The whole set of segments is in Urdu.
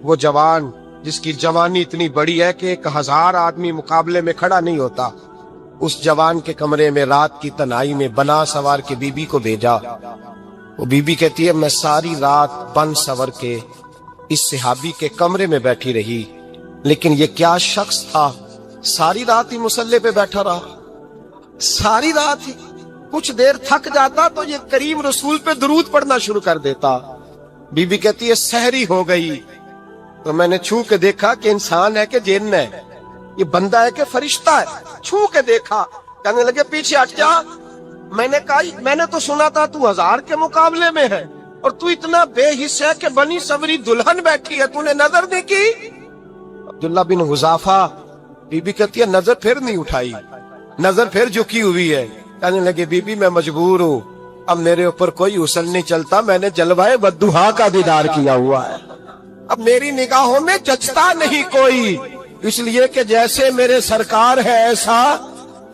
وہ جوان جس کی جوانی اتنی بڑی ہے کہ 1000 آدمی مقابلے میں کھڑا نہیں ہوتا، اس جوان کے کمرے میں رات کی تنہائی میں بنا سوار کے بی بی کو بھیجا۔ وہ بی بی کہتی ہے میں ساری رات بن سور کے اس صحابی کے کمرے میں بیٹھی رہی، لیکن یہ کیا شخص تھا، ساری رات ہی مصلے پہ بیٹھا رہا، ساری رات ہی۔ کچھ دیر تھک جاتا تو یہ کریم رسول پہ درود پڑھنا شروع کر دیتا۔ بی بی کہتی ہے سحری ہو گئی تو میں نے چھو کے دیکھا کہ انسان ہے کہ جن ہے، یہ بندہ ہے کہ فرشتہ ہے، چھو کے دیکھا۔ کہنے لگے پیچھے ہٹ جا۔ میں نے کہا میں نے تو سنا تھا تو 1000 کے مقابلے میں ہے اور تو اتنا بے حس ہے کہ بنی سوری دلہن بیٹھی ہے، تو نے نظر نہیں کی؟ عبداللہ بن حذافہ، بی بی کہتی ہے نظر پھر نہیں اٹھائی، نظر پھر جھکی ہوئی ہے۔ کہنے لگے بی بی میں مجبور ہوں، اب میرے اوپر کوئی حسن نہیں چلتا، میں نے جلوہ بدوحا کا دیدار کیا ہوا ہے، اب میری نگاہوں میں جچتا نہیں کوئی، اس لیے کہ جیسے میرے سرکار ہے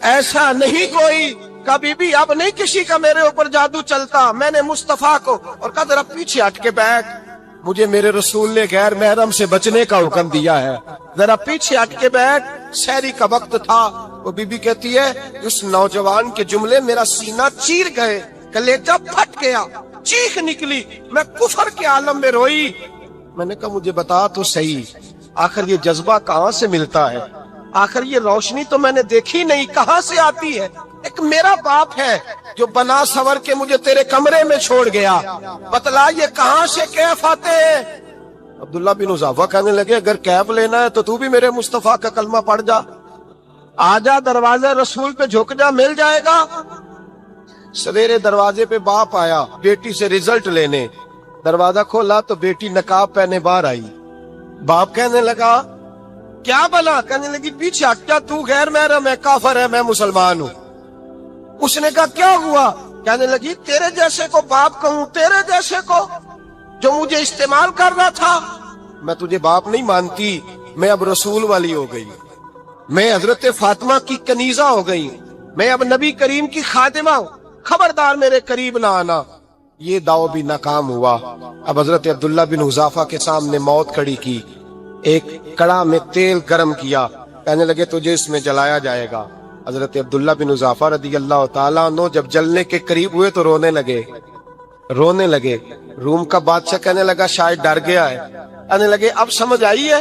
ایسا نہیں کوئی۔ کبھی بھی اب نہیں کسی کا میرے اوپر جادو چلتا، میں نے مصطفیٰ کو اور کہا ذرا پیچھے ہٹ کے بیٹھ، مجھے میرے رسول نے غیر محرم سے بچنے کا حکم دیا ہے، ذرا پیچھے ہٹ کے بیٹھ۔ سحری کا وقت تھا۔ وہ بی بی کہتی ہے اس نوجوان کے جملے میرا سینہ چیر گئے، کلیجہ پھٹ گیا، چیخ نکلی، میں کفر کے عالم میں روئی۔ میں نے کہا مجھے بتا تو صحیح، آخر یہ جذبہ کہاں سے ملتا ہے، آخر یہ روشنی تو میں نے دیکھی نہیں، کہاں سے آتی ہے؟ ایک میرا باپ ہے جو بنا سور کے مجھے تیرے کمرے میں چھوڑ گیا، بتلا یہ کہاں سے کیف آتے ہیں؟ عبداللہ بن حذافہ کہنے لگے اگر کیف لینا ہے تو بھی میرے مصطفیٰ کا کلمہ پڑھ جا، آجا دروازے رسول پہ جھک جا، مل جائے گا۔ سویرے دروازے پہ باپ آیا بیٹی سے رزلٹ لینے، دروازہ کھولا تو بیٹی نقاب پہنے باہر آئی۔ باپ کہنے لگا کیا بنا؟ کہنے لگی پیچھے ہٹ جا، تو غیر محرم ہے، کافر ہے، میں مسلمان ہوں۔ اس نے کہا کیا ہوا؟ کہنے لگی تیرے جیسے کو باپ کہوں، تیرے جیسے کو جو مجھے استعمال کر رہا تھا، میں تجھے باپ نہیں مانتی، میں اب رسول والی ہو گئی، میں حضرت فاطمہ کی کنیزہ ہو گئی، میں اب نبی کریم کی خادمہ ہوں، خبردار میرے قریب نہ آنا۔ یہ دعو بھی ناکام ہوا۔ اب حضرت عبداللہ بن حذافہ کے سامنے موت کھڑی کی، ایک کڑا میں تیل گرم کیا، کہنے لگے تجھے اس میں جلایا جائے گا۔ حضرت عبداللہ بن حذافہ رضی اللہ تعالیٰ عنہ جب جلنے کے قریب ہوئے تو رونے لگے۔ روم کا بادشاہ کہنے لگا شاید ڈر گیا ہے، کہنے لگے اب سمجھ آئی ہے،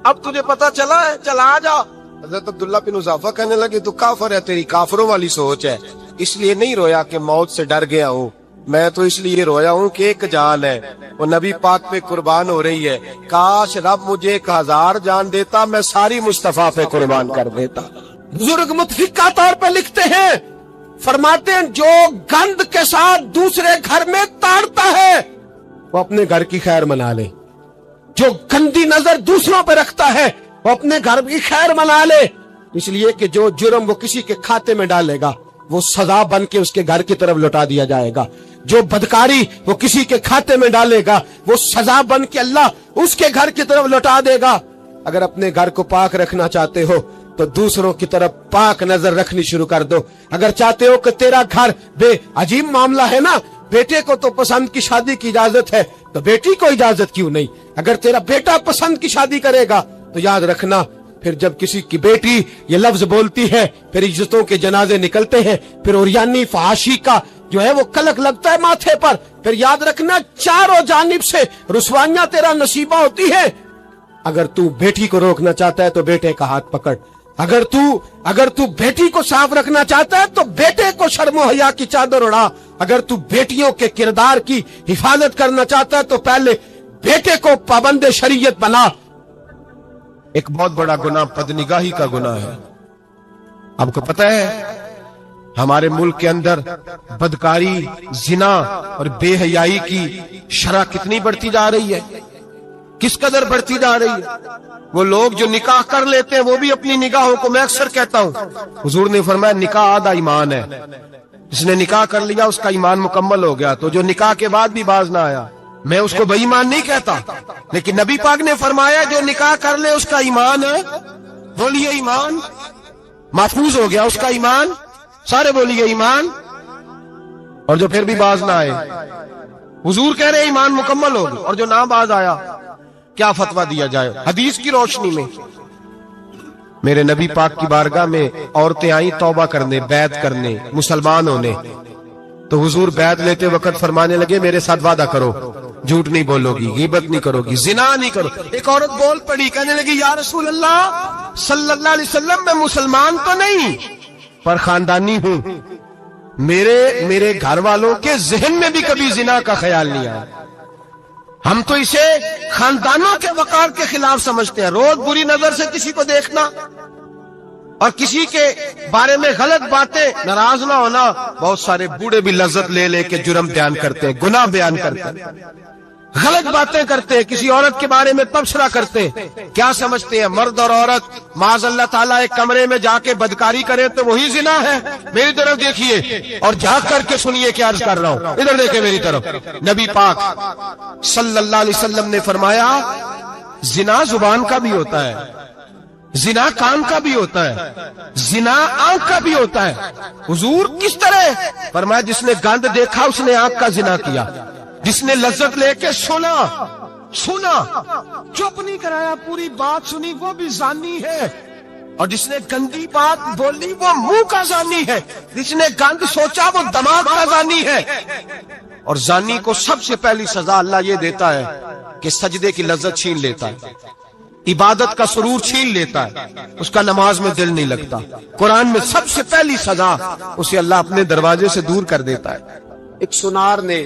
اب تجھے پتا چلا ہے، چلا آ جا۔ حضرت عبداللہ بن حذافہ کہنے لگے تو کافر ہے، تیری کافروں والی سوچ ہے، اس لیے نہیں رویا کہ موت سے ڈر گیا ہوں، میں تو اس لیے رویا ہوں کہ ایک جان ہے وہ نبی پاک پہ قربان ہو رہی ہے، کاش رب مجھے 1000 جان دیتا، میں ساری مصطفیٰ پہ قربان کر دیتا۔ بزرگ متفقہ طور پہ لکھتے ہیں، فرماتے ہیں جو گند کے ساتھ دوسرے گھر میں تاڑتا ہے وہ اپنے گھر کی خیر منا لے، جو گندی نظر دوسروں پہ رکھتا ہے وہ اپنے گھر کی خیر منا لے، اس لیے کہ جو جرم وہ کسی کے کھاتے میں ڈالے گا وہ سزا بن کے اس کے گھر کی طرف لوٹا دیا جائے گا، جو بدکاری وہ کسی کے کھاتے میں ڈالے گا وہ سزا بن کے اللہ اس کے گھر کی طرف لوٹا دے گا۔ اگر اپنے گھر کو پاک رکھنا چاہتے ہو تو دوسروں کی طرف پاک نظر رکھنی شروع کر دو۔ اگر چاہتے ہو کہ تیرا گھر بے عجیب معاملہ ہے نا، بیٹے کو تو پسند کی شادی کی اجازت ہے تو بیٹی کو اجازت کیوں نہیں؟ اگر تیرا بیٹا پسند کی شادی کرے گا تو یاد رکھنا پھر جب کسی کی بیٹی یہ لفظ بولتی ہے پھر عزتوں کے جنازے نکلتے ہیں، پھر اوریانی فحاشی کا جو ہے وہ کلک لگتا ہے ماتھے پر، پھر یاد رکھنا چاروں جانب سے رسوائیاں تیرا نصیبہ ہوتی ہے۔ اگر تو بیٹی کو روکنا چاہتا ہے تو بیٹے کا ہاتھ پکڑ، اگر تو بیٹی کو صاف رکھنا چاہتا ہے تو بیٹے کو شرم و حیا کی چادر اڑا، اگر تو بیٹیوں کے کردار کی حفاظت کرنا چاہتا ہے تو پہلے بیٹے کو پابند شریعت بنا۔ ایک بہت بڑا گناہ بدنگاہی کا گناہ ہے۔ آپ کو پتہ ہے ہمارے ملک کے اندر بدکاری، زنا اور بے حیائی کی شرح کتنی بڑھتی جا رہی ہے، کس قدر بڑھتی جا رہی ہے۔ وہ لوگ جو نکاح کر لیتے ہیں وہ بھی اپنی نگاہوں کو، میں اکثر کہتا ہوں حضور نے فرمایا نکاح آدھا ایمان ہے، جس نے نکاح کر لیا اس کا ایمان مکمل ہو گیا، تو جو نکاح کے بعد بھی باز نہ آیا میں اس کو بے ایمان نہیں کہتا، لیکن نبی پاک نے فرمایا جو نکاح کر لے اس کا ایمان ہے، بولیے ایمان، محفوظ ہو گیا اس کا ایمان، سارے بولیے ایمان، اور جو پھر بھی باز نہ آئے حضور کہہ رہے ایمان مکمل ہو گیا، اور جو نہ باز آیا کیا فتویٰ دیا جائے حدیث کی روشنی میں؟ میرے نبی پاک کی بارگاہ میں عورتیں آئیں توبہ کرنے، بیعت کرنے، مسلمان ہونے، تو حضور بیعت لیتے وقت فرمانے لگے میرے ساتھ وعدہ کرو، جھوٹ نہیں بولو گی، غیبت نہیں کرو گی، زنا نہیں کرو۔ ایک عورت بول پڑی، کہنے لگی یا رسول اللہ صلی اللہ علیہ وسلم میں مسلمان تو نہیں پر خاندانی ہوں، میرے گھر والوں کے ذہن میں بھی کبھی زنا کا خیال نہیں آیا، ہم تو اسے خاندانوں کے وقار کے خلاف سمجھتے ہیں۔ روز بری نظر سے کسی کو دیکھنا اور کسی کے بارے میں غلط باتیں، ناراض نہ ہونا۔ بہت سارے بوڑھے بھی لذت لے لے کے جرم بیان کرتے ہیں، گناہ بیان کرتے ہیں، غلط باتیں کرتے ہیں، کسی عورت کے بارے میں تبصرہ کرتے ہیں۔ کیا سمجھتے ہیں مرد اور عورت معاذ اللہ تعالیٰ ایک کمرے میں جا کے بدکاری کرے تو وہی زنا ہے؟ میری طرف دیکھیے اور جھانک کر کے سنیے کیا عرض کر رہا ہوں، ادھر دیکھیں میری طرف۔ نبی پاک صلی اللہ علیہ وسلم نے فرمایا زنا زبان کا بھی ہوتا ہے، زنا کان کا بھی ہوتا ہے، زنا آنکھ کا بھی ہوتا ہے۔ حضور کس طرح؟ فرمایا جس نے گند دیکھا اس نے آنکھ کا زنا کیا، جس نے لذت لے کے سنا چپ نہیں کرایا، پوری بات سنی، وہ بھی زانی ہے، اور جس نے گندی بات بولی وہ منہ کا زانی ہے، جس نے گند سوچا وہ دماغ کا زانی ہے۔ اور زانی کو سب سے پہلی سزا اللہ یہ دیتا ہے کہ سجدے کی لذت چھین لیتا ہے، عبادت کا سرور چھین لیتا ہے، اس کا نماز میں دل نہیں لگتا۔ قرآن میں سب سے پہلی سزا اسے اللہ اپنے دروازے سے دور کر دیتا ہے۔ ایک سنار نے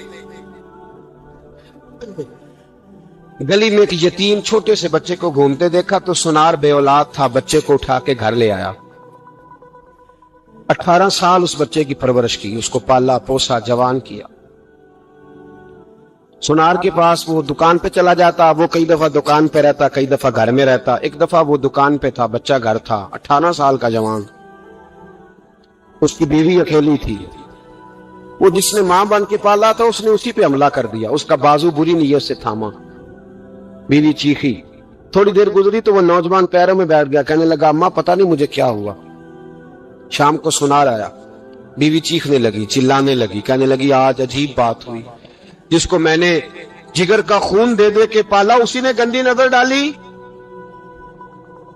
گلی میں ایک یتیم چھوٹے سے بچے کو گھومتے دیکھا تو سنار بے اولاد تھا، بچے کو اٹھا کے گھر لے آیا۔ 18 سال اس بچے کی پرورش کی، اس کو پالا پوسا، جوان کیا۔ سنار کے پاس وہ دکان پہ چلا جاتا، وہ کئی دفعہ دکان پہ رہتا، کئی دفعہ گھر میں رہتا۔ ایک دفعہ وہ دکان پہ تھا، بچہ گھر تھا، 18 سال کا جوان، اس کی بیوی اکیلی تھی۔ وہ جس نے ماں بن کے پالا تھا اس نے اسی پہ حملہ کر دیا، اس کا بازو بری نیت سے تھاما، بیوی چیخی۔ تھوڑی دیر گزری تو وہ نوجوان پیروں میں بیٹھ گیا، کہنے لگا اماں پتہ نہیں مجھے کیا ہوا۔ شام کو سنار آیا، بیوی چیخنے لگی، چلانے لگی، کہنے لگی آج عجیب بات ہوئی، جس کو میں نے جگر کا خون دے دے کے پالا اسی نے گندی نظر ڈالی۔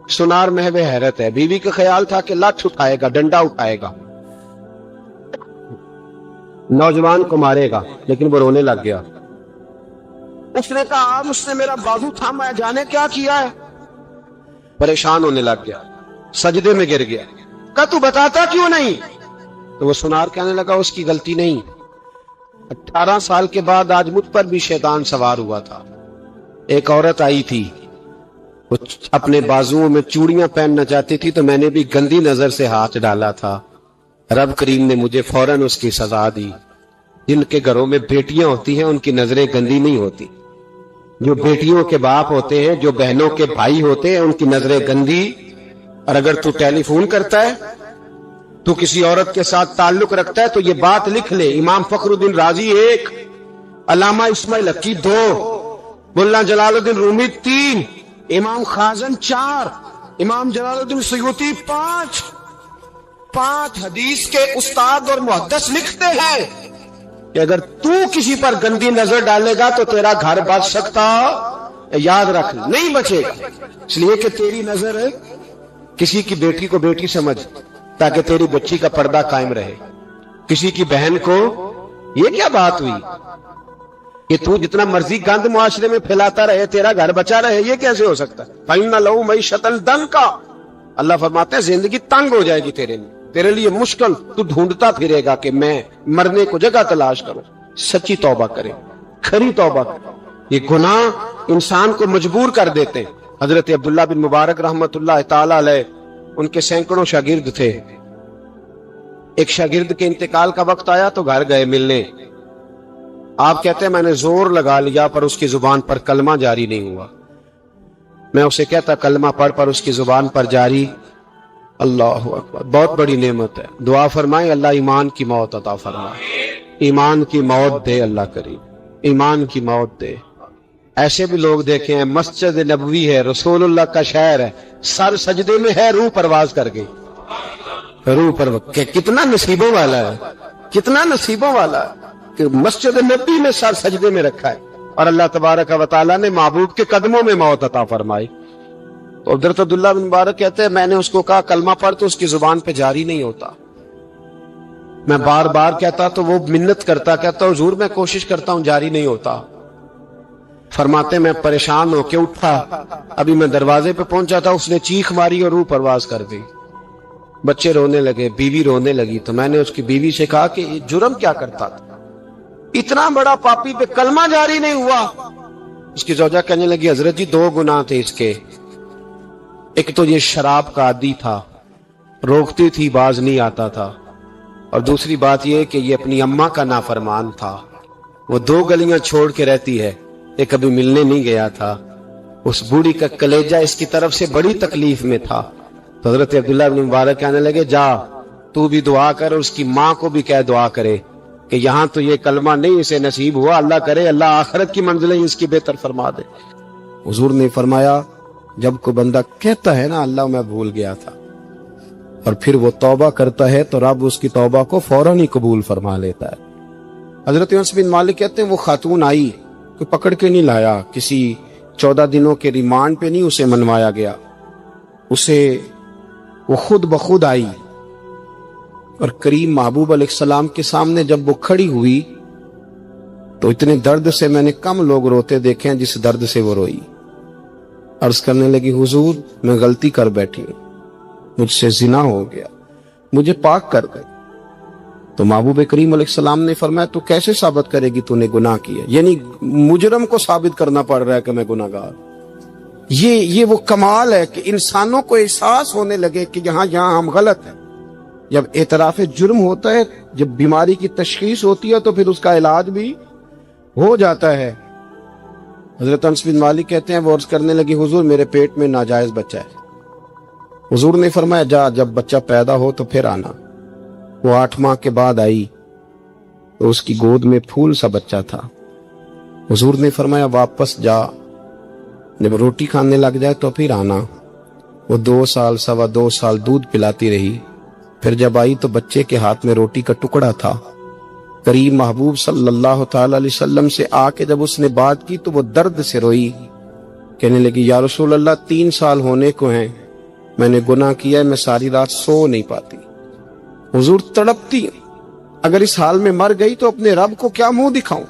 سنار محو حیرت ہے، بیوی کا خیال تھا کہ لاٹھ اٹھائے گا، ڈنڈا اٹھائے گا، نوجوان کو مارے گا، لیکن وہ رونے لگ گیا۔ اس نے کہا آج اس نے میرا بازو تھاما ہے، جانے کیا کیا ہے۔ پریشان ہونے لگ گیا، سجدے میں گر گیا، کہا تو بتاتا کیوں نہیں؟ تو وہ سنار کہنے لگا اس کی غلطی نہیں، 18 سال کے بعد آج مجھ پر بھی شیطان سوار ہوا تھا۔ ایک عورت آئی تھی، وہ اپنے بازوؤں میں چوڑیاں پہننا چاہتی تھی تو میں نے بھی گندی نظر سے ہاتھ ڈالا تھا، رب کریم نے مجھے فوراً اس کی سزا دی۔ جن کے گھروں میں بیٹیاں ہوتی ہیں ان کی نظریں گندی نہیں ہوتی، جو بیٹیوں کے باپ ہوتے ہیں، جو بہنوں کے بھائی ہوتے ہیں، ان کی نظریں گندی۔ اور اگر تو ٹیلی فون کرتا ہے، تو کسی عورت کے ساتھ تعلق رکھتا ہے تو یہ بات لکھ لے، امام فخر الدین رازی 1، علامہ اسماعیل حقی 2، ملا جلال الدین رومی 3، امام خازن 4، امام جلال الدین سیوطی 5 حدیث کے استاد اور محدث لکھتے ہیں کہ اگر تو کسی پر گندی نظر ڈالے گا تو تیرا گھر بچ سکتا، یاد رکھ نہیں بچے گا، اس لیے کہ تیری نظر کسی کی بیٹی کو بیٹی سمجھ تاکہ تیری بچی کا پردہ قائم رہے، کسی کی بہن کو۔ یہ کیا بات ہوئی کہ تو جتنا مرضی گند معاشرے میں پھیلاتا رہے تیرا گھر بچا رہے؟ یہ کیسے ہو سکتا ہے؟ فَإِنَّ لَهُ مَعِيشَةً ضَنْكَ، اللہ فرماتے ہیں زندگی تنگ ہو جائے گی تیرے لیے مشکل، تو ڈھونڈتا پھرے گا کہ میں مرنے کو جگہ تلاش کروں۔ سچی توبہ کرے، کھری توبہ کرے۔ یہ گناہ انسان کو مجبور کر دیتے ہیں۔ حضرت عبداللہ بن مبارک رحمت اللہ تعالی علیہ، ان کے سینکڑوں شاگرد تھے، ایک شاگرد کے انتقال کا وقت آیا تو گھر گئے ملنے۔ آپ کہتے ہیں میں نے زور لگا لیا پر اس کی زبان پر کلمہ جاری نہیں ہوا۔ میں اسے کہتا کلمہ پڑھ پر اس کی زبان پر جاری۔ اللہ اکبر، بہت بڑی نعمت ہے۔ دعا فرمائیں اللہ ایمان کی موت عطا فرمائے، ایمان کی موت دے اللہ کریم، ایمان کی موت دے۔ ایسے بھی لوگ دیکھے ہیں، مسجد نبوی ہے، رسول اللہ کا شہر ہے، سر سجدے میں ہے، روح پرواز کر گئی، روح پرواز۔ کتنا نصیبوں والا ہے، کتنا نصیبوں والا ہے کہ مسجد نبوی میں سر سجدے میں رکھا ہے۔ اور اللہ تبارک و تعالیٰ نے محبوب کے قدموں میں موت عطا فرمائی. تو حضرت عبداللہ بن مبارک کہتے ہیں میں نے اس کو کہا کلمہ پڑھ تو اس کی زبان پہ جاری نہیں ہوتا. میں بار بار کہتا تو وہ منت کرتا, کہتا حضور میں کوشش کرتا ہوں جاری نہیں ہوتا. فرماتے میں پریشان ہو کے اٹھا, ابھی میں دروازے پہ پہنچا تھا, اس نے چیخ ماری اور روح پرواز کر دی. بچے رونے لگے, بیوی رونے لگی. تو میں نے اس کی بیوی سے کہا کہ جرم کیا کرتا تھا, اتنا بڑا پاپی پہ کلمہ جاری نہیں ہوا. اس کی زوجہ کہنے لگی حضرت جی 2 گناہ تھے اس کے. ایک تو یہ شراب کا عادی تھا, روکتی تھی باز نہیں آتا تھا, اور دوسری بات یہ کہ یہ اپنی اماں کا نافرمان تھا. وہ 2 گلیاں چھوڑ کے رہتی ہے, یہ کبھی ملنے نہیں گیا تھا. اس بوڑھی کا کلیجہ اس کی طرف سے بڑی تکلیف میں تھا. تو حضرت عبداللہ بن مبارک کہنے لگے جا تو بھی دعا کر, اور اس کی ماں کو بھی کہہ دعا کرے کہ یہاں تو یہ کلمہ نہیں اسے نصیب ہوا, اللہ کرے اللہ آخرت کی منزلیں اس کی بہتر فرما دے. حضور نے فرمایا جب کوئی بندہ کہتا ہے نا اللہ میں بھول گیا تھا, اور پھر وہ توبہ کرتا ہے تو رب اس کی توبہ کو فوراً ہی قبول فرما لیتا ہے. حضرت انس بن مالک کہتے ہیں وہ خاتون آئی, کوئی پکڑ کے نہیں لایا, کسی 14 دنوں کے ریمانڈ پہ نہیں اسے منوایا گیا, اسے وہ خود بخود آئی. اور کریم محبوب علیہ السلام کے سامنے جب وہ کھڑی ہوئی تو اتنے درد سے میں نے کم لوگ روتے دیکھے ہیں جس درد سے وہ روئی. عرض کرنے لگی حضور میں غلطی کر بیٹھی ہوں, مجھ سے زنا ہو گیا, مجھے پاک کر دے. تو محبوب کریم علیہ السلام نے فرمایا تو کیسے ثابت کرے گی تو نے گناہ کیا, یعنی مجرم کو ثابت کرنا پڑ رہا ہے کہ میں گناہگار. یہ وہ کمال ہے کہ انسانوں کو احساس ہونے لگے کہ یہاں ہم غلط ہیں. جب اعتراف جرم ہوتا ہے, جب بیماری کی تشخیص ہوتی ہے تو پھر اس کا علاج بھی ہو جاتا ہے. حضرت انس بن مالک کہتے ہیں وہ عرض کرنے لگی حضور میرے پیٹ میں ناجائز بچہ ہے. حضور نے فرمایا جا جب بچہ پیدا ہو تو پھر آنا. وہ 8 ماہ کے بعد آئی تو اس کی گود میں پھول سا بچہ تھا. حضور نے فرمایا واپس جا, جب روٹی کھانے لگ جائے تو پھر آنا. وہ 2 سال 2.25 سال دودھ پلاتی رہی. پھر جب آئی تو بچے کے ہاتھ میں روٹی کا ٹکڑا تھا. کریم محبوب صلی اللہ تعالی علیہ وسلم سے آ کے جب اس نے بات کی تو وہ درد سے روئی, کہنے لگی یا رسول اللہ 3 سال ہونے کو ہیں, میں نے گناہ کیا ہے, میں ساری رات سو نہیں پاتی. حضور تڑپتی, اگر اس حال میں مر گئی تو اپنے رب کو کیا منہ دکھاؤں,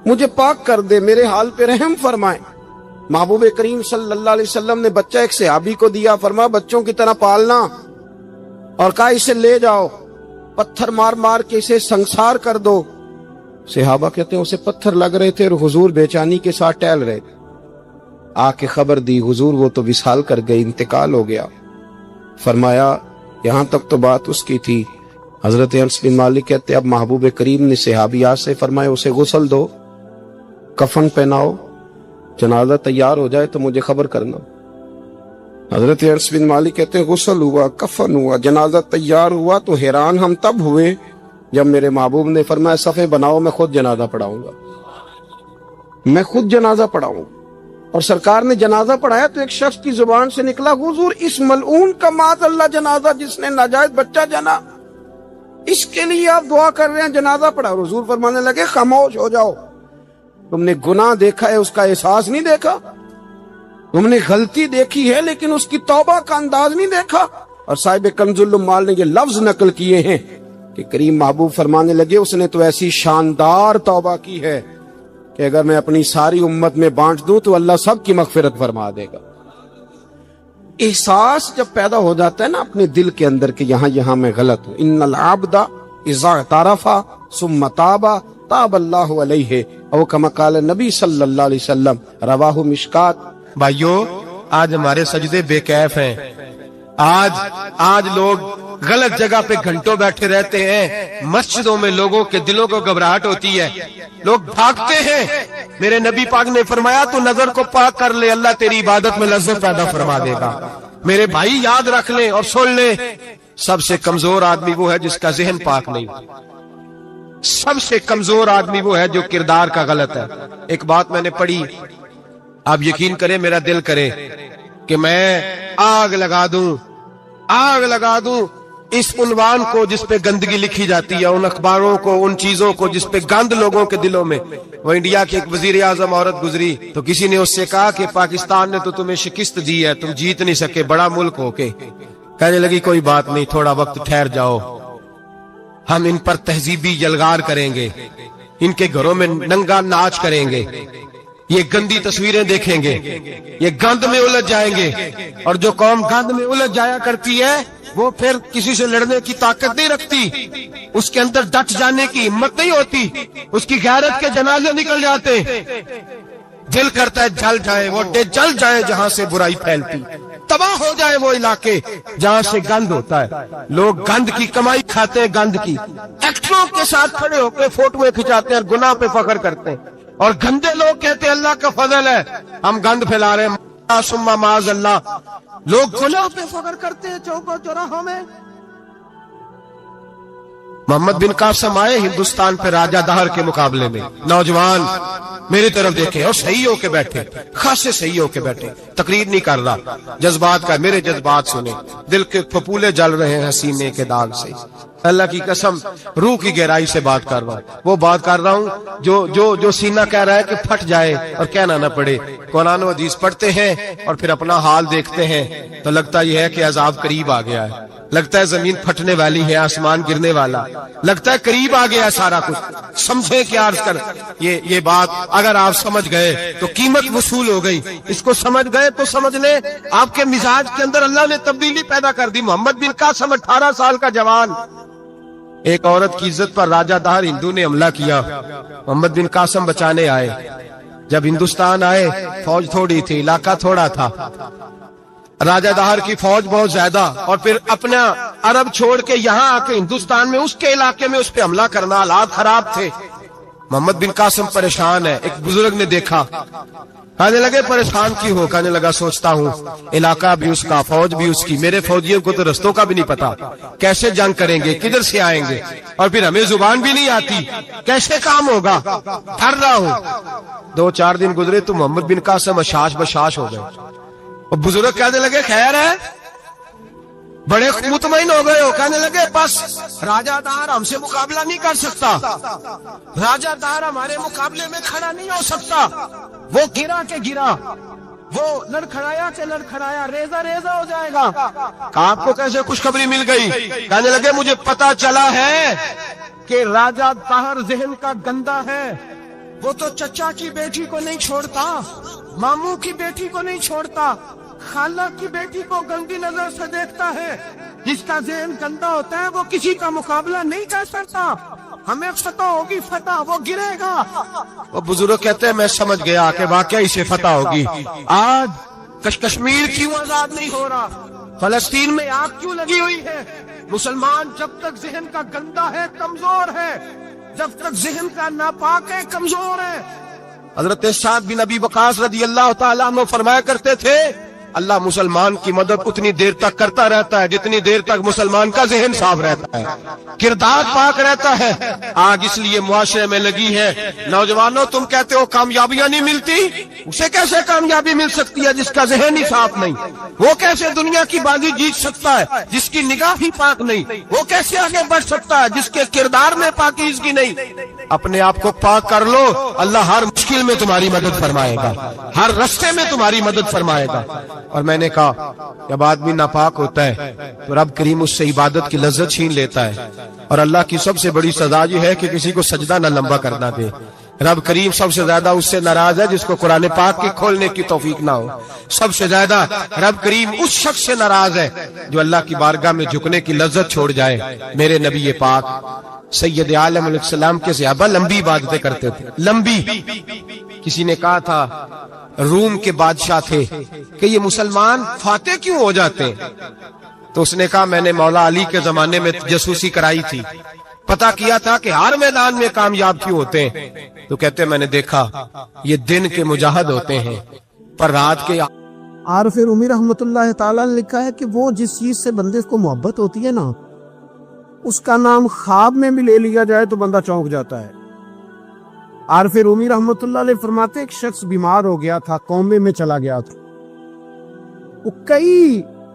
مجھے پاک کر دے, میرے حال پہ رحم فرمائے. محبوب کریم صلی اللہ علیہ وسلم نے بچہ ایک صحابی کو دیا, فرمایا بچوں کی طرح پالنا, اور کہا اسے لے جاؤ, پتھر مار مار کے اسے سنسار کر دو. صحابہ کہتے ہیں اسے پتھر لگ رہے تھے اور حضور بے چینی کے ساتھ ٹہل رہے تھے. آ کے خبر دی حضور وہ تو وصال کر گئی, انتقال ہو گیا. فرمایا یہاں تک تو بات اس کی تھی. حضرت انس بن مالک کہتے اب محبوب کریم نے صحابیات سے فرمایا اسے غسل دو, کفن پہناؤ, جنازہ تیار ہو جائے تو مجھے خبر کرنا. حضرت انس بن مالک کہتے ہیں غسل ہوا, کفن ہوا, جنازہ تیار ہوا تو حیران ہم تب ہوئے جب میرے محبوب نے فرمایا صفے بناؤ, میں خود جنازہ پڑھاؤں گا, میں خود جنازہ پڑھاؤں. اور سرکار نے جنازہ پڑھایا تو ایک شخص کی زبان سے نکلا حضور اس ملعون کا معاذ اللہ جنازہ جس نے ناجائز بچہ جنا, اس کے لیے آپ دعا کر رہے ہیں, جنازہ پڑھا. حضور فرمانے لگے خاموش ہو جاؤ, تم نے گناہ دیکھا ہے اس کا احساس نہیں دیکھا, تم نے غلطی دیکھی ہے لیکن اس کی توبہ کا انداز نہیں دیکھا. اور صاحب کنز العمال نے یہ لفظ نقل کیے ہیں کہ کریم محبوب فرمانے لگے اس نے تو ایسی شاندار توبہ کی ہے کہ اگر میں اپنی ساری امت میں بانٹ دوں تو اللہ سب کی مغفرت فرما دے گا. احساس جب پیدا ہو جاتا ہے نا اپنے دل کے اندر کہ یہاں میں غلط ہوں. ان العبد اذا اعترف ثم تاب تاب اللہ علیہ او کما قال نبی صلی اللہ علیہ وسلم, رواہ مشکات. بھائیو آج ہمارے سجدے بے کیف ہیں, آج لوگ غلط جگہ پہ گھنٹوں بیٹھے رہتے ہیں, مسجدوں میں لوگوں کے دلوں کو گھبراہٹ ہوتی ہے, لوگ بھاگتے ہیں. میرے نبی پاک نے فرمایا تو نظر کو پاک کر لے, اللہ تیری عبادت میں لذت پیدا فرما دے گا. میرے بھائی یاد رکھ لیں اور سن لیں, سب سے کمزور آدمی وہ ہے جس کا ذہن پاک نہیں, سب سے کمزور آدمی وہ ہے جو کردار کا غلط ہے. ایک بات میں نے پڑھی, آپ یقین کریں میرا دل کرے کہ میں آگ لگا دوں. اس عنوان کو جس پہ گندگی لکھی جاتی ہے، ان اخباروں کو، ان چیزوں کو جس پہ گند لوگوں کے دلوں میں. وہ انڈیا کی ایک وزیر اعظم عورت گزری تو کسی نے اس سے کہا کہ پاکستان نے تو تمہیں شکست دی ہے، تم جیت نہیں سکے بڑا ملک ہو کے. کہنے لگی کوئی بات نہیں، تھوڑا وقت ٹھہر جاؤ، ہم ان پر تہذیبی یلغار کریں گے، ان کے گھروں میں ننگا ناچ کریں گے، یہ گندی تصویریں دیکھیں گے، یہ گند میں الجھ جائیں گے. اور جو قوم گند میں الجھ جایا کرتی ہے وہ پھر کسی سے لڑنے کی طاقت نہیں رکھتی، اس کے اندر ڈٹ جانے کی ہمت نہیں ہوتی، اس کی غیرت کے جنازے نکل جاتے. دل کرتا ہے جل جائے وہ جل جائے جہاں سے برائی پھیلتی، تباہ ہو جائے وہ علاقے جہاں سے گند ہوتا ہے. لوگ گند کی کمائی کھاتے ہیں، گند کی ایکٹروں کے ساتھ کھڑے ہو کے فوٹویں کھچاتے ہیں اور گناہ پہ فخر کرتے ہیں. اور گندے لوگ کہتے ہیں اللہ کا فضل ہے ہم گند پھیلا رہے ہیں، ثم معاذ اللہ. لوگ گناہ پہ فخر کرتے ہیں چوکوں چوراہوں میں. محمد بن قاسم آئے ہندوستان پہ راجہ دہر کے مقابلے میں، نوجوان میری طرف دیکھے اور صحیح ہو کے بیٹھے، خاصے صحیح ہو کے بیٹھے، تقریر نہیں کر رہا، جذبات کا میرے جذبات سنے، دل کے پھپولے جل رہے ہیں سینے کے داغ سے. اللہ کی قسم روح کی گہرائی سے بات کر رہا ہوں، وہ بات کر رہا ہوں جو سینہ کہہ رہا ہے کہ پھٹ جائے اور کہنا نہ پڑے. قرآن و حدیث پڑھتے ہیں اور پھر اپنا حال دیکھتے ہیں تو لگتا یہ ہے کہ عذاب قریب آ گیا ہے، لگتا ہے زمین پھٹنے والی ہے، آسمان گرنے والا، لگتا ہے قریب آ گیا سارا کچھ. سمجھے کیا عرض کر یہ بات اگر آپ سمجھ گئے تو قیمت وصول ہو گئی. اس کو سمجھ گئے تو سمجھ لیں آپ کے مزاج کے اندر اللہ نے تبدیلی پیدا کر دی. محمد بن قاسم 18 سال کا جوان، ایک عورت کی عزت پر راجہ دہر ہندو نے حملہ کیا، محمد بن قاسم بچانے آئے. جب ہندوستان آئے فوج تھوڑی تھی، علاقہ تھوڑا تھا، راجہ دہر کی فوج بہت زیادہ، اور پھر اپنا عرب چھوڑ کے یہاں آ کے ہندوستان میں اس کے علاقے میں اس پہ حملہ کرنا، حالات خراب تھے. محمد بن قاسم پریشان ہے. ایک بزرگ نے دیکھا، کہنے لگے پریشان کیوں ہو؟ کہنے لگا سوچتا ہوں علاقہ بھی اس کا، فوج بھی اس کی، میرے فوجیوں کو تو رستوں کا بھی نہیں پتا، کیسے جنگ کریں گے، کدھر سے آئیں گے، اور پھر ہمیں زبان بھی نہیں آتی، کیسے کام ہوگا، ڈر رہا ہوں. 2-4 دن گزرے تو محمد بن قاسم اشاش بشاش ہو گئے. اور بزرگ کہنے لگے خیر ہے، بڑے مطمئن ہو گئے ہو. کہنے لگے بس راجہ دہر ہم سے مقابلہ نہیں کر سکتا، راجہ دہر ہمارے مقابلے میں کھڑا نہیں ہو سکتا. وہ گرا کے گرا، وہ لڑکھڑایا کے لڑکھڑایا، ریزہ ریزہ ہو جائے گا. آپ کو کیسے خوشخبری مل گئی؟ کہنے لگے مجھے پتا چلا ہے کہ راجہ دہر ذہن کا گندا ہے، وہ تو چچا کی بیٹی کو نہیں چھوڑتا، ماموں کی بیٹی کو نہیں چھوڑتا، خالہ کی بیٹی کو گندی نظر سے دیکھتا ہے. جس کا ذہن گندا ہوتا ہے وہ کسی کا مقابلہ نہیں کر سکتا. ہمیں فتح ہوگی، فتح، وہ گرے گا. وہ بزرگ کہتے ہیں میں سمجھ گیا کہ واقعی سے فتح ہوگی. آج کشمیر کیوں آزاد نہیں ہو رہا، فلسطین میں آگ کیوں لگی ہوئی ہے؟ مسلمان جب تک ذہن کا گندا ہے کمزور ہے، جب تک ذہن کا ناپاک ہے کمزور ہے. حضرت سعد بن ابی وقاص رضی اللہ تعالیٰ عنہ فرمایا کرتے تھے اللہ مسلمان کی مدد اتنی دیر تک کرتا رہتا ہے جتنی دیر تک مسلمان کا ذہن صاف رہتا ہے، کردار پاک رہتا ہے. آج اس لیے معاشرے میں لگی ہے. نوجوانوں تم کہتے ہو کامیابیاں نہیں ملتی، اسے کیسے کامیابی مل سکتی ہے جس کا ذہن ہی صاف نہیں؟ وہ کیسے دنیا کی بازی جیت سکتا ہے جس کی نگاہ ہی پاک نہیں؟ وہ کیسے آگے بڑھ سکتا ہے جس کے کردار میں پاکیزگی نہیں؟ اپنے آپ کو پاک کر لو، اللہ ہر مشکل میں تمہاری مدد فرمائے گا، ہر رستے میں تمہاری مدد فرمائے گا. اور میں نے کہا جب آدمی ناپاک ہوتا ہے تو رب کریم اس سے عبادت کی لذت چھین لیتا ہے. اور اللہ کی سب سے بڑی سزا یہ ہے کہ کسی کو سجدہ نہ لمبا کرنا دے. رب کریم سب سے زیادہ اس سے ناراض ہے جس کو قرآن پاک کے کھولنے کی توفیق نہ ہو. سب سے زیادہ رب کریم اس شخص سے ناراض ہے جو اللہ کی بارگاہ میں جھکنے کی لذت چھوڑ جائے. میرے نبی پاک سید عالم علیہ السلام کے صحابہ لمبی عبادتیں کرتے تھے، لمبی. کسی نے کہا تھا روم کے بادشاہ تھے کہ یہ مسلمان فاتح کیوں ہو جاتے ہیں؟ تو اس نے کہا میں نے مولا علی کے زمانے میں جاسوسی کرائی تھی، پتا کیا تھا کہ ہر میدان میں کامیاب کیوں ہوتے ہیں. تو کہتے میں نے دیکھا یہ دن کے مجاہد ہوتے ہیں پر رات کے. عارف رومی رحمۃ اللہ تعالیٰ نے لکھا ہے کہ وہ جس چیز سے بندے کو محبت ہوتی ہے نا، اس کا نام خواب میں بھی لے لیا جائے تو بندہ چونک جاتا ہے. عارف رومی رحمۃ اللہ علیہ فرماتے ایک شخص بیمار ہو گیا تھا، کومے میں چلا گیا تھا. وہ کئی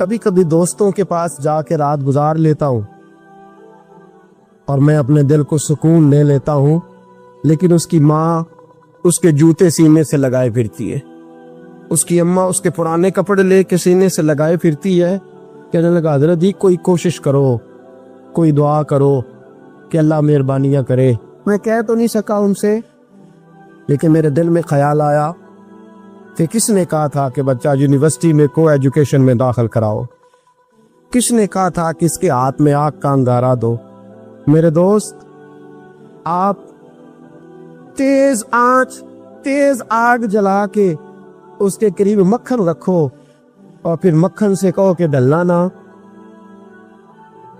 کبھی کبھی دوستوں کے پاس جا کے رات گزار لیتا ہوں اور میں اپنے دل کو سکون لے لیتا ہوں، لیکن اس کی ماں اس کے جوتے سینے سے لگائے پھرتی ہے، اس کی اماں اس کے پرانے کپڑے لے کے سینے سے لگائے پھرتی ہے۔ کہنے لگا حضرت جی کوئی کوشش کرو، کوئی دعا کرو کہ اللہ مہربانیاں کرے۔ میں کہہ تو نہیں سکا ان سے، لیکن میرے دل میں خیال آیا کہ کس نے کہا تھا کہ بچہ یونیورسٹی میں کو ایجوکیشن میں داخل کراؤ، کس نے کہا تھا کہ اس کے ہاتھ میں آگ کا انگارہ دو۔ میرے دوست، آپ تیز آنچ، تیز آگ جلا کے اس کے قریب مکھن رکھو اور پھر مکھن سے کہو کہ ڈلنا نہ،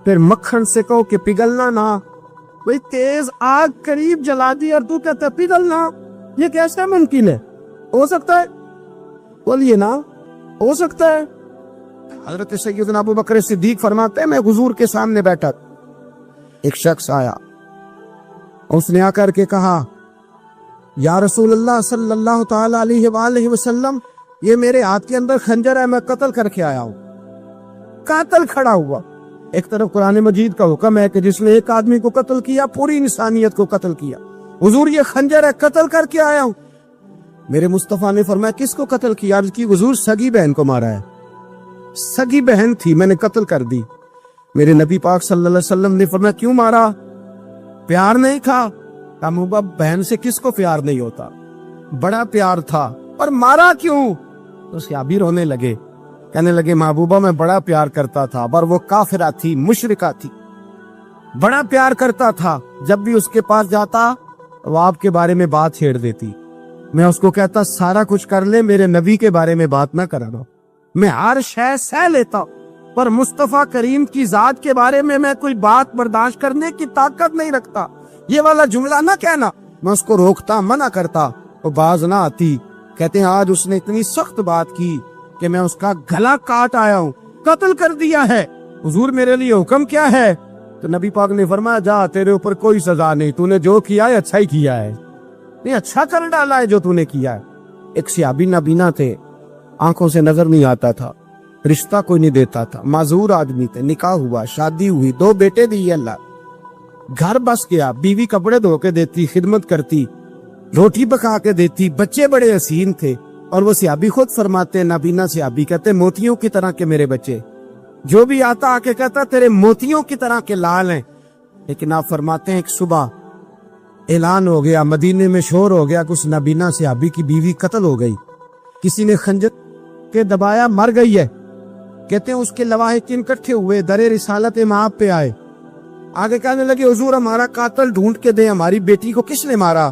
پھر مکھن سے کہو کہ پگھلنا نہ۔ بھئی تیز آگ قریب جلا دی اور تو کہتا ہے پگھلنا، یہ کیسا ممکن ہے؟ ہو سکتا ہے؟ بولیے نا، ہو سکتا ہے؟ حضرت سیدنا ابو بکر صدیق فرماتے ہیں میں حضور کے سامنے بیٹھا، ایک شخص آیا، اس نے آ کر کے کہا یا رسول اللہ صلی اللہ تعالی علیہ وآلہ وسلم، یہ میرے ہاتھ کے اندر خنجر ہے، میں قتل کر کے آیا ہوں۔ قاتل کھڑا ہوا، ایک طرف قرآن مجید کا حکم ہے کہ جس نے ایک آدمی کو قتل کیا پوری انسانیت کو قتل کیا، حضور یہ خنجر ہے، قتل کر کے آیا ہوں۔ میرے مصطفیٰ نے فرمایا کس کو قتل کیا؟ عرض کی حضور سگی بہن کو مارا ہے، سگی بہن تھی، میں نے قتل کر دی۔ میرے نبی پاک صلی اللہ علیہ وسلم نے فرمایا کیوں مارا؟ پیار نہیں تھا؟ محبوبہ بہن سے کس کو پیار نہیں ہوتا، بڑا پیار تھا، اور مارا کیوں؟ تو صحابی رونے لگے، کہنے لگے محبوبہ میں بڑا پیار کرتا تھا، پر وہ کافرہ تھی، مشرکہ تھی، بڑا پیار کرتا تھا، جب بھی اس کے پاس جاتا وہ آپ کے بارے میں بات چھیڑ دیتی، میں اس کو کہتا سارا کچھ کر لے میرے نبی کے بارے میں بات نہ کرانا، میں ہر شے سہ لیتا، پر مصطفیٰ کریم کی ذات کے بارے میں کوئی بات برداشت کرنے کی طاقت نہیں رکھتا، یہ والا جملہ نہ کہنا۔ میں اس کو روکتا، منع کرتا، وہ باز نہ آتی۔ کہتے ہیں آج اس نے اتنی سخت بات کی کہ میں اس کا گلا کاٹ آیا ہوں، قتل کر دیا ہے۔ حضور میرے لیے حکم کیا ہے؟ تو نبی پاک نے فرمایا جا، تیرے اوپر کوئی سزا نہیں، تو نے جو کیا ہے اچھا ہی کیا ہے، نہیں اچھا کر ڈالا ہے جو تو نے کیا ہے۔ ایک صحابی نابینا تھے، آنکھوں سے نظر نہیں آتا تھا، رشتہ کوئی نہیں دیتا تھا، معذور آدمی تھے، نکاح ہوا، شادی ہوئی، 2 بیٹے دیے اللہ، گھر بس گیا، بیوی کپڑے دھو کے دیتی، خدمت کرتی، روٹی پکا کے دیتی، بچے بڑے حسین تھے، اور وہ صحابی خود فرماتے، نابینا صحابی کہتے موتیوں کی طرح کے میرے بچے، جو بھی آتا آ کے کہتا تیرے موتیوں کی طرح کے لال ہیں۔ لیکن آپ فرماتے ہیں ایک صبح اعلان ہو گیا، مدینے میں شور ہو گیا کہ اس نابینا صحابی کی بیوی قتل ہو گئی، کسی نے خنجر کے دبایا، مر گئی ہے۔ کہتے ہیں اس کے لواحقین اکٹھے ہوئے، در رسالت امام پہ آئے، آگے کہنے لگے حضور ہمارا قاتل ڈھونڈ کے دیں، ہماری بیٹی کو کس نے مارا؟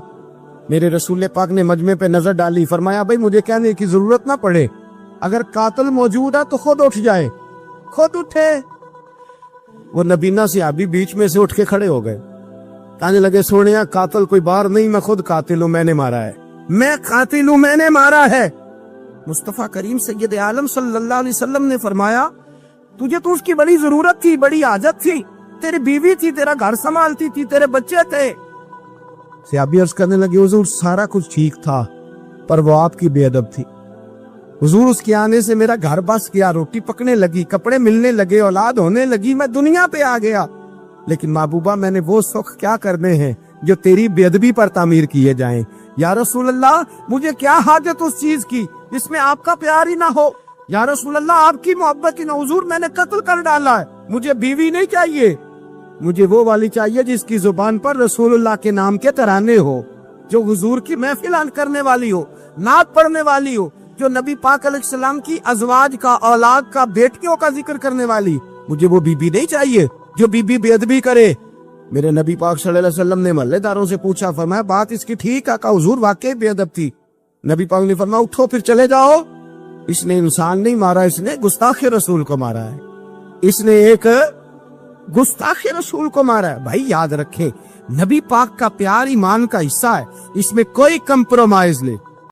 میرے رسول پاک نے مجمع پہ نظر ڈالی، فرمایا بھائی مجھے کہنے کی ضرورت نہ پڑے، اگر قاتل موجود ہے تو خود اٹھ جائے۔ خود اٹھے، وہ نبینا صحابی بیچ میں سے اٹھ کے کھڑے ہو گئے، کہنے لگے سونیا قاتل کوئی باہر نہیں، میں خود قاتل ہوں، میں نے مارا ہے، میں قاتل ہوں، میں نے مارا ہے۔ مصطفیٰ کریم سید عالم صلی اللہ علیہ وسلم نے فرمایا تجھے تو اس کی بڑی ضرورت تھی، بڑی حاجت تھی، تیری بیوی تھی، تیرا گھر سنبھالتی تھی، تیرے بچے تھے۔ صحابی عرض کرنے لگے حضور سارا کچھ ٹھیک تھا، پر وہ آپ کی بے ادب تھی، حضور اس کے آنے سے میرا گھر بس گیا، روٹی پکنے لگی، کپڑے ملنے لگے، اولاد ہونے لگی، میں دنیا پہ آ گیا، لیکن محبوبہ میں نے وہ سخ کیا کرنے ہیں جو تیری بے ادبی پر تعمیر کیے جائیں۔ یا رسول اللہ مجھے کیا حاجت اس چیز کی جس میں آپ کا پیار ہی نہ ہو، یا رسول اللہ آپ کی محبت ہی نہ، حضور میں نے قتل کر ڈالا ہے، مجھے بیوی نہیں چاہیے، مجھے وہ والی چاہیے جس کی زبان پر رسول اللہ کے نام کے ترانے ہو، جو حضور کی محفل کرنے والی ہو، نعت پڑھنے والی ہو، جو نبی پاک علیہ السلام کی ازواج کا، اولاد کا، بیٹیوں کا ذکر کرنے والی۔ مجھے وہ بیوی نہیں چاہیے جو بیوی بے ادبی کرے۔ میرے نبی پاک صلی اللہ علیہ وسلم نے محلے داروں سے پوچھا، فرمایا بات اس کی ٹھیک ہے؟ کہا حضور واقعی بے ادب تھی۔ نبی پاک نے فرمایا اٹھو پھر چلے جاؤ، اس نے انسان نہیں مارا، اس نے گستاخ رسول کو مارا ہے، اس نے ایک گستاخ رسول کو مارا ہے۔ بھائی یاد رکھیں نبی پاک کا پیار ایمان کا حصہ ہے، اس میں کوئی کمپرومائز نہیں۔